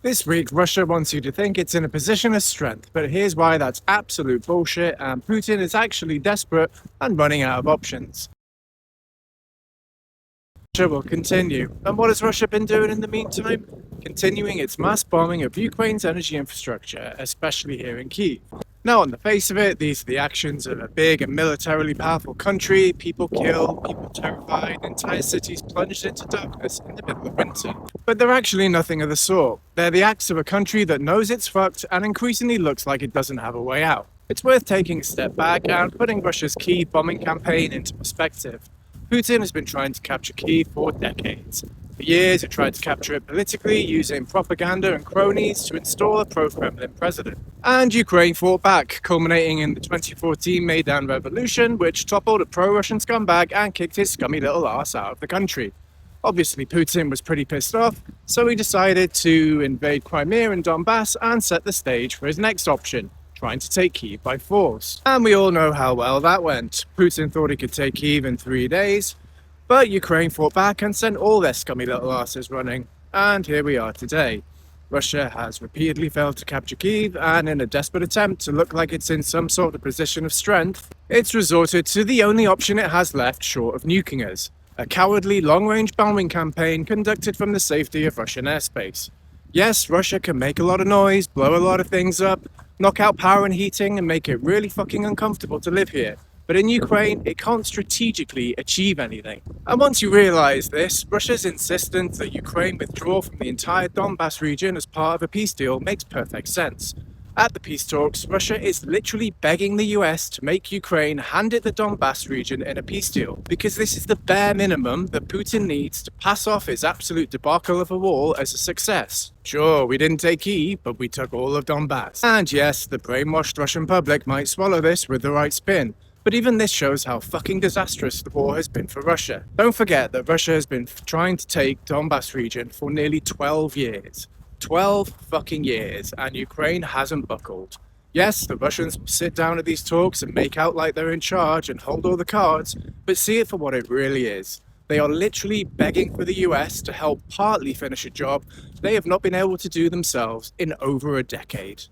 This week, Russia wants you to think it's in a position of strength, but here's why that's absolute bullshit and Putin is actually desperate and running out of options. Russia will continue. And what has Russia been doing in the meantime? Continuing its mass bombing of Ukraine's energy infrastructure, especially here in Kyiv. Now, on the face of it, these are the actions of a big and militarily powerful country. People killed, people terrified, entire cities plunged into darkness in the middle of winter. But they're actually nothing of the sort. They're the acts of a country that knows it's fucked and increasingly looks like it doesn't have a way out. It's worth taking a step back and putting Russia's Kyiv bombing campaign into perspective. Putin has been trying to capture Kyiv for decades. For years, he tried to capture it politically using propaganda and cronies to install a pro-Kremlin president. And Ukraine fought back, culminating in the 2014 Maidan Revolution, which toppled a pro-Russian scumbag and kicked his scummy little ass out of the country. Obviously, Putin was pretty pissed off, so he decided to invade Crimea and Donbass and set the stage for his next option, trying to take Kyiv by force. And we all know how well that went. Putin thought he could take Kyiv in 3 days, but Ukraine fought back and sent all their scummy little asses running. And here we are today. Russia has repeatedly failed to capture Kyiv, and in a desperate attempt to look like it's in some sort of position of strength, it's resorted to the only option it has left short of nuking us: a cowardly long-range bombing campaign conducted from the safety of Russian airspace. Yes, Russia can make a lot of noise, blow a lot of things up, knock out power and heating, and make it really fucking uncomfortable to live here. But in Ukraine, it can't strategically achieve anything. And once you realize this, Russia's insistence that Ukraine withdraw from the entire Donbass region as part of a peace deal makes perfect sense. At the peace talks, Russia is literally begging the US to make Ukraine hand it the Donbass region in a peace deal, because this is the bare minimum that Putin needs to pass off his absolute debacle of a war as a success. Sure, we didn't take Kyiv, but we took all of Donbass. And yes, the brainwashed Russian public might swallow this with the right spin. But even this shows how fucking disastrous the war has been for Russia. Don't forget that Russia has been trying to take Donbass region for nearly 12 years. 12 fucking years, and Ukraine hasn't buckled. Yes, the Russians will sit down at these talks and make out like they're in charge and hold all the cards, but see it for what it really is. They are literally begging for the US to help partly finish a job they have not been able to do themselves in over a decade.